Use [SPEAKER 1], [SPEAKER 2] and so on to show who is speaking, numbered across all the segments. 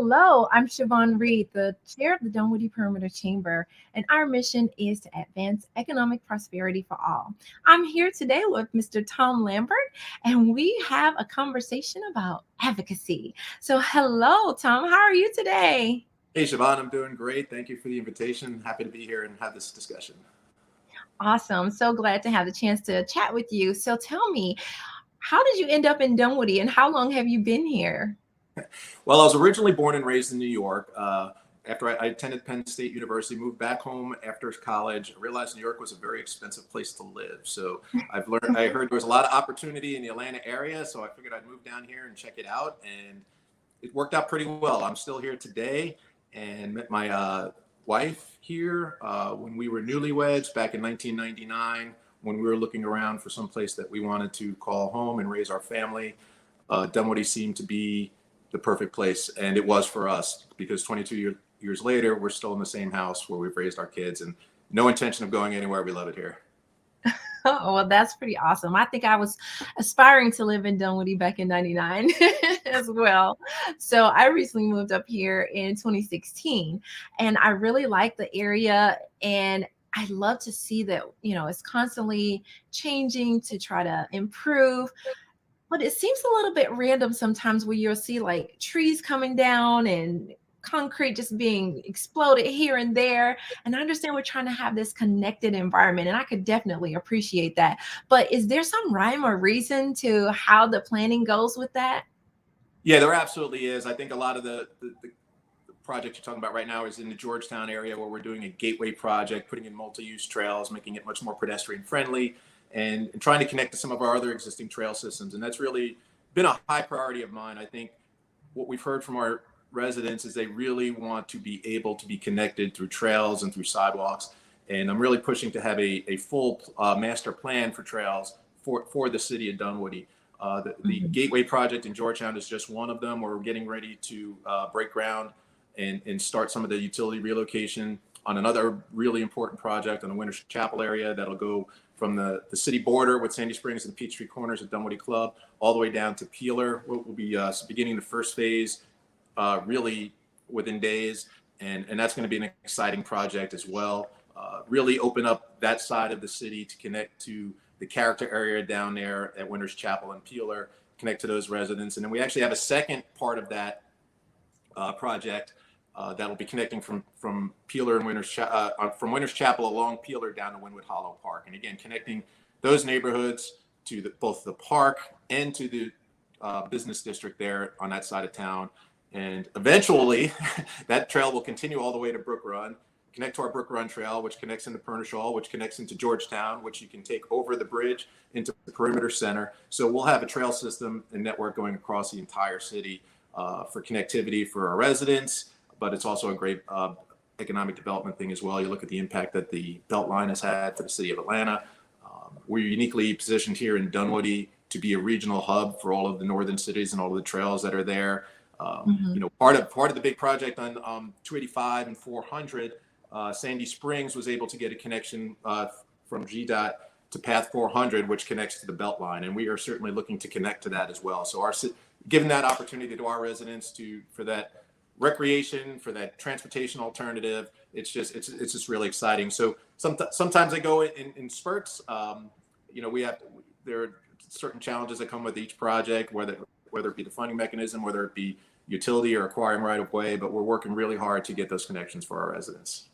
[SPEAKER 1] Hello, I'm Shavonne Reed, the chair of the Dunwoody Perimeter Chamber, and our mission is to advance economic prosperity for all. I'm here today with Mr. Tom Lambert, and we have a conversation about advocacy. So, hello, Tom. How are you today?
[SPEAKER 2] Hey, Shavonne, I'm doing great. Thank you for the invitation. Happy to be here and have this discussion.
[SPEAKER 1] Awesome. So glad to have the chance to chat with you. So, tell me, how did you end up in Dunwoody, and how long have you been here?
[SPEAKER 2] Well, I was originally born and raised in New York. After I attended Penn State University, moved back home after college, I realized New York was a very expensive place to live. So I heard there was a lot of opportunity in the Atlanta area. So I figured I'd move down here and check it out. And it worked out pretty well. I'm still here today and met my wife here when we were newlyweds back in 1999, when we were looking around for some place that we wanted to call home and raise our family. Dunwoody seemed to be the perfect place, and it was for us, because 22 years later, we're still in the same house where we've raised our kids, and no intention of going anywhere. We love it here.
[SPEAKER 1] Oh, well, that's pretty awesome. I think I was aspiring to live in Dunwoody back in 99 as well. So I recently moved up here in 2016, and I really like the area. And I love to see that, it's constantly changing to try to improve. But it seems a little bit random sometimes where you'll see like trees coming down and concrete just being exploded here and there. And I understand we're trying to have this connected environment, and I could definitely appreciate that. But is there some rhyme or reason to how the planning goes with that?
[SPEAKER 2] Yeah, there absolutely is. I think a lot of the project you're talking about right now is in the Georgetown area, where we're doing a gateway project, putting in multi-use trails, making it much more pedestrian friendly, and trying to connect to some of our other existing trail systems. And that's really been a high priority of mine. I think what we've heard from our residents is they really want to be able to be connected through trails and through sidewalks. And I'm really pushing to have a full master plan for trails for the city of Dunwoody. The Gateway project in Georgetown is just one of them. We're getting ready to break ground and start some of the utility relocation on another really important project in the Winters Chapel area that'll go from the city border with Sandy Springs and Peachtree Corners at Dunwoody Club all the way down to Peeler. We'll be beginning the first phase really within days, and that's going to be an exciting project as well. Really open up that side of the city to connect to the character area down there at Winters Chapel and Peeler, connect to those residents. And then we actually have a second part of that project that'll be connecting from Peeler and from Winters Chapel along Peeler down to Wynwood Hollow Park. And again, connecting those neighborhoods to both the park and to the business district there on that side of town. And eventually that trail will continue all the way to Brook Run, connect to our Brook Run Trail, which connects into Pernishaw, which connects into Georgetown, which you can take over the bridge into the Perimeter Center. So we'll have a trail system and network going across the entire city for connectivity for our residents, but it's also a great economic development thing as well. You look at the impact that the Beltline has had for the city of Atlanta. We're uniquely positioned here in Dunwoody to be a regional hub for all of the northern cities and all of the trails that are there. Part of the big project on 285 and 400, Sandy Springs was able to get a connection from GDOT to Path 400, which connects to the Beltline, and we are certainly looking to connect to that as well. So giving that opportunity to our residents for that recreation, for that transportation alternative, it's just really exciting. So sometimes I go in spurts. There are certain challenges that come with each project, whether it be the funding mechanism, whether it be utility or acquiring right of way, but we're working really hard to get those connections for our residents.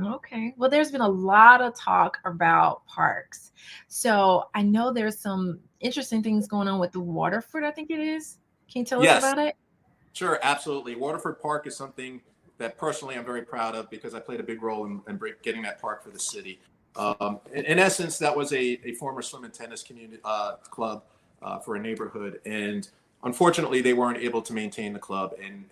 [SPEAKER 1] Okay. Well, there's been a lot of talk about parks. So I know there's some interesting things going on with the Waterfront, I think it is. Can you tell us about it?
[SPEAKER 2] Sure, absolutely. Waterfront Park is something that personally I'm very proud of, because I played a big role in getting that park for the city. In essence, that was a former swim and tennis community club for a neighborhood. And unfortunately, they weren't able to maintain the club and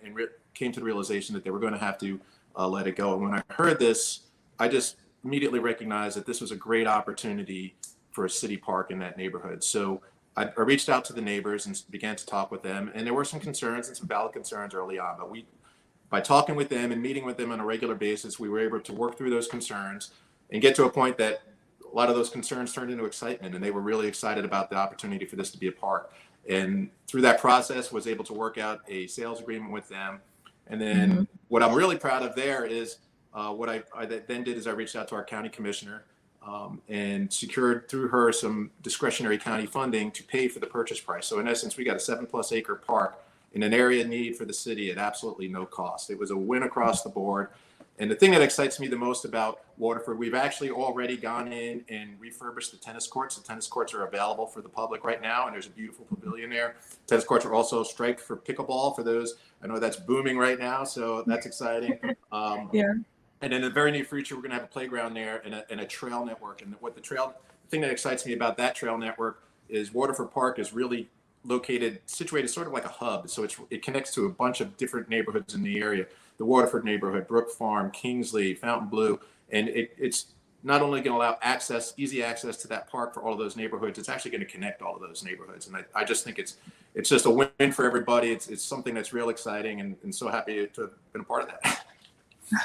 [SPEAKER 2] came to the realization that they were going to have to let it go. And when I heard this, I just immediately recognized that this was a great opportunity for a city park in that neighborhood. So I reached out to the neighbors and began to talk with them. And there were some concerns and some valid concerns early on. But by talking with them and meeting with them on a regular basis, we were able to work through those concerns and get to a point that a lot of those concerns turned into excitement. And they were really excited about the opportunity for this to be a park. And through that process, was able to work out a sales agreement with them. And then what I'm really proud of there is what I then did is I reached out to our county commissioner and secured through her some discretionary county funding to pay for the purchase price. So in essence, we got a 7+ acre park in an area need for the city at absolutely no cost. It was a win across the board. And the thing that excites me the most about Waterford, we've actually already gone in and refurbished the tennis courts. The tennis courts are available for the public right now, and there's a beautiful pavilion there. Tennis courts are also striped for pickleball for those. I know that's booming right now, so that's exciting.
[SPEAKER 1] Yeah.
[SPEAKER 2] And in the very near future, we're going to have a playground there and a trail network. And the thing that excites me about that trail network is Waterfront Park is really situated sort of like a hub. So it connects to a bunch of different neighborhoods in the area. The Waterford neighborhood, Brook Farm, Kingsley, Fontainebleau. And it's not only going to allow easy access to that park for all of those neighborhoods, it's actually going to connect all of those neighborhoods. And I just think it's just a win for everybody. It's something that's real exciting, and so happy to have been a part of that.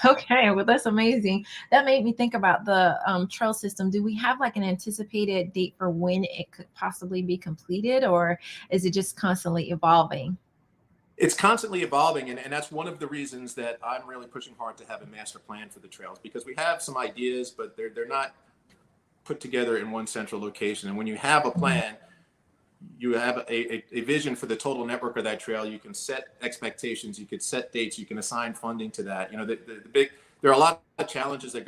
[SPEAKER 1] Okay, well, that's amazing. That made me think about the trail system. Do we have like an anticipated date for when it could possibly be completed, or is it just constantly evolving?
[SPEAKER 2] It's constantly evolving, and that's one of the reasons that I'm really pushing hard to have a master plan for the trails, because we have some ideas, but they're not put together in one central location. And when you have a plan, you have a vision for the total network of that trail. You can set expectations, you could set dates, you can assign funding to that. You know, there are a lot of challenges that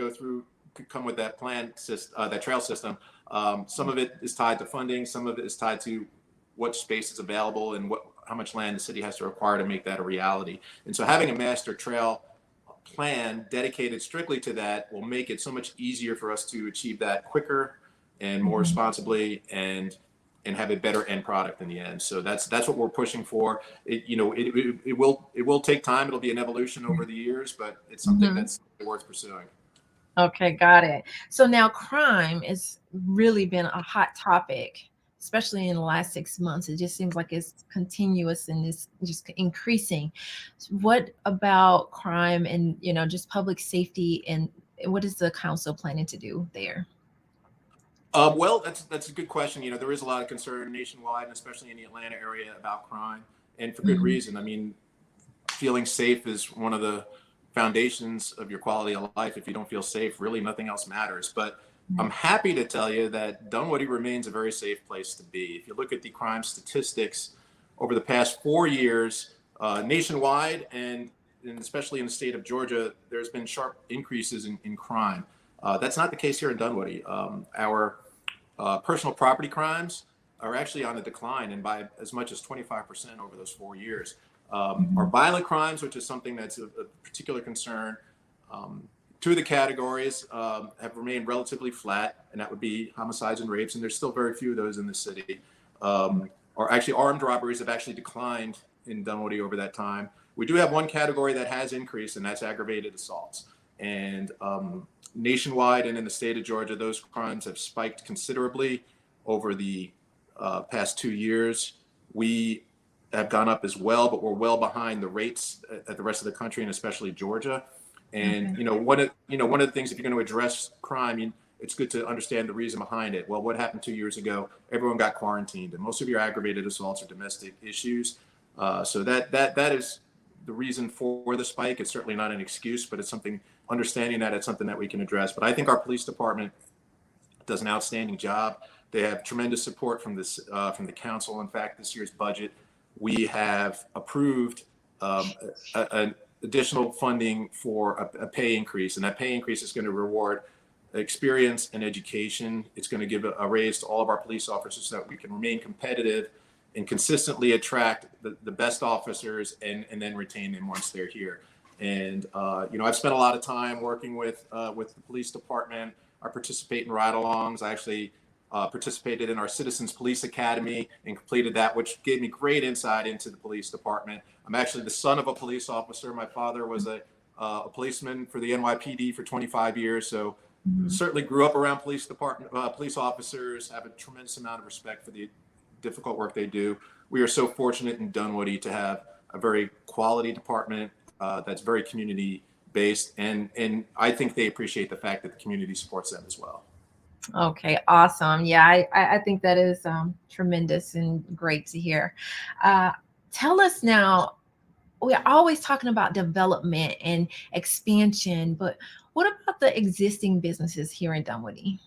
[SPEAKER 2] come with that that trail system. Some of it is tied to funding, some of it is tied to what space is available and how much land the city has to acquire to make that a reality. And so having a master trail plan dedicated strictly to that will make it so much easier for us to achieve that quicker and more responsibly, and have a better end product in the end. So that's what we're pushing for. It will take time. It'll be an evolution over the years, but it's something that's worth pursuing.
[SPEAKER 1] Okay, got it. So now crime has really been a hot topic, especially in the last 6 months. It just seems like it's continuous and it's just increasing. What about crime and, just public safety, and what is the council planning to do there?
[SPEAKER 2] Well, that's a good question. There is a lot of concern nationwide, and especially in the Atlanta area, about crime, and for good reason. I mean, feeling safe is one of the foundations of your quality of life. If you don't feel safe, really nothing else matters. But I'm happy to tell you that Dunwoody remains a very safe place to be. If you look at the crime statistics over the past 4 years, nationwide and especially in the state of Georgia, there's been sharp increases in crime. That's not the case here in Dunwoody. Our personal property crimes are actually on a decline, and by as much as 25% over those 4 years. Our violent crimes, which is something that's a particular concern, two of the categories have remained relatively flat, and that would be homicides and rapes, and there's still very few of those in the city. Or actually, armed robberies have actually declined in Dunwoody over that time. We do have one category that has increased, and that's aggravated assaults. And nationwide and in the state of Georgia, those crimes have spiked considerably over the past 2 years. We have gone up as well, but we're well behind the rates at the rest of the country, and especially Georgia. And one of the things, if you're going to address crime, it's good to understand the reason behind it. Well, what happened 2 years ago? Everyone got quarantined, and most of your aggravated assaults are domestic issues. So that is the reason for the spike. It's certainly not an excuse, but it's something. Understanding that it's something that we can address. But I think our police department does an outstanding job. They have tremendous support from the council. In fact, this year's budget, we have approved an additional funding for a pay increase, and that pay increase is going to reward experience and education. It's going to give a raise to all of our police officers so that we can remain competitive and consistently attract the best officers and then retain them once they're here. And I've spent a lot of time working with the police department. I participate in ride-alongs. I actually participated in our Citizens Police Academy and completed that, which gave me great insight into the police department. I'm actually the son of a police officer. My father was a policeman for the NYPD for 25 years, so certainly grew up around police officers. Have a tremendous amount of respect for the difficult work they do. We are so fortunate in Dunwoody to have a very quality department that's very community based, and I think they appreciate the fact that the community supports them as well.
[SPEAKER 1] Okay, awesome. Yeah, I think that is tremendous and great to hear. Tell us now, we're always talking about development and expansion, but what about the existing businesses here in Dunwoody?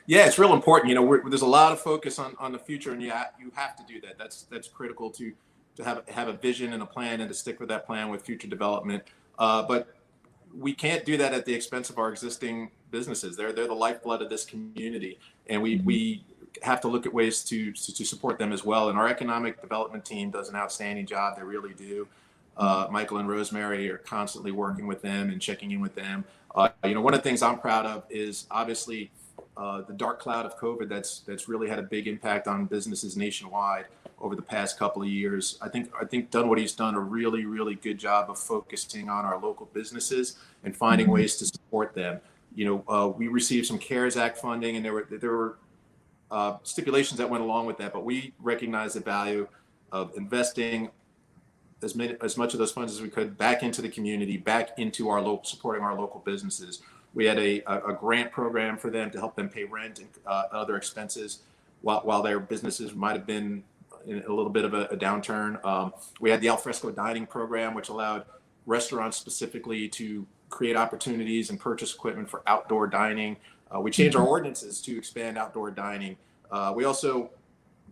[SPEAKER 2] Yeah, it's real important. You know, there's a lot of focus on the future, and you have to do that. That's critical to have a vision and a plan, and to stick with that plan with future development. But we can't do that at the expense of our existing businesses. They're the lifeblood of this community, and
[SPEAKER 1] Mhm.
[SPEAKER 2] we have to look at ways to support them as well. And our economic development team does an outstanding job. They really do. Michael and Rosemary are constantly working with them and checking in with them. You know, one of the things I'm proud of is obviously the dark cloud of COVID that's really had a big impact on businesses nationwide over the past couple of years. I think Dunwoody's done a really good job of focusing on our local businesses and finding
[SPEAKER 1] Mhm.
[SPEAKER 2] ways to support them. You know, we received some CARES Act funding, and there were stipulations that went along with that, but we recognize the value of investing as much of those funds as we could back into the community, back into our local, supporting our local businesses. We had a grant program for them to help them pay rent and other expenses while their businesses might have been in a little bit of a downturn. We had the alfresco dining program, which allowed restaurants specifically to create opportunities and purchase equipment for outdoor dining. We changed our
[SPEAKER 1] Mhm.
[SPEAKER 2] ordinances to expand outdoor dining. We also,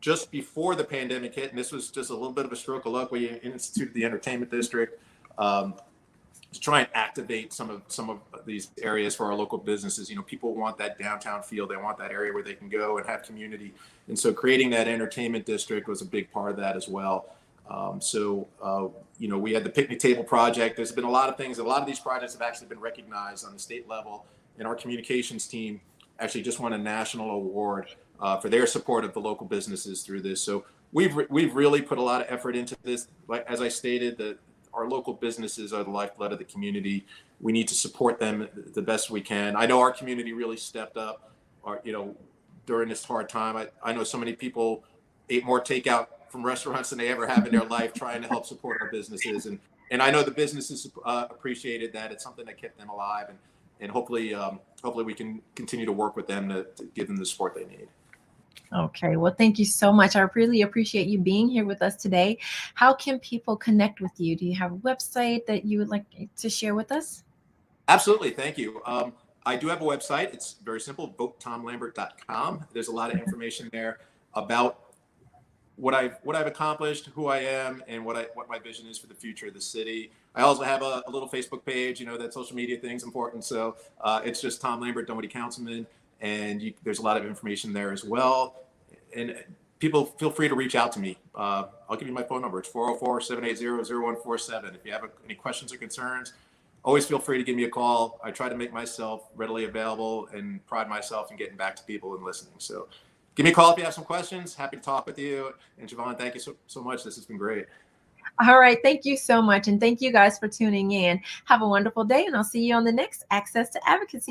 [SPEAKER 2] just before the pandemic hit, and this was just a little bit of a stroke of luck, we instituted the entertainment district to try and activate some of these areas for our local businesses. You know, people want that downtown feel. They want that area where they can go and have community. And so creating that entertainment district was a big part of that as well. You know, we had the picnic table project. There's been a lot of things. A lot of these projects have actually been recognized on the state level. And our communications team actually just won a national award for their support of the local businesses through this. So we've really put a lot of effort into this. Like, as I stated, our local businesses are the lifeblood of the community. We need to support them the best we can. I know our community really stepped up, you know, during this hard time. I know so many people ate more takeout from restaurants than they ever have in their life, trying to help support our businesses. And I know the businesses appreciated that. It's something that kept them alive. And hopefully we can continue to work with them to give them the support they need.
[SPEAKER 1] Okay, well, thank you so much. I really appreciate you being here with us today. How can people connect with you? Do you have a website that you would like to share with us?
[SPEAKER 2] Absolutely. Thank you. I do have a website. It's very simple, votetomlambert.com. There's a lot of information there about what I've accomplished, who I am, and what my vision is for the future of the city. I also have a little Facebook page. You know, that social media thing's important. So it's just Tom Lambert, Dunwoody Councilman, and there's a lot of information there as well. And people, feel free to reach out to me. I'll give you my phone number. It's 404-780-0147. If you have any questions or concerns, always feel free to give me a call. I try to make myself readily available and pride myself in getting back to people and listening. So give me a call if you have some questions. Happy to talk with you. And Shavonne, thank you so much. This has been great.
[SPEAKER 1] All right, thank you so much. And thank you guys for tuning in. Have a wonderful day, and I'll see you on the next Access to Advocacy.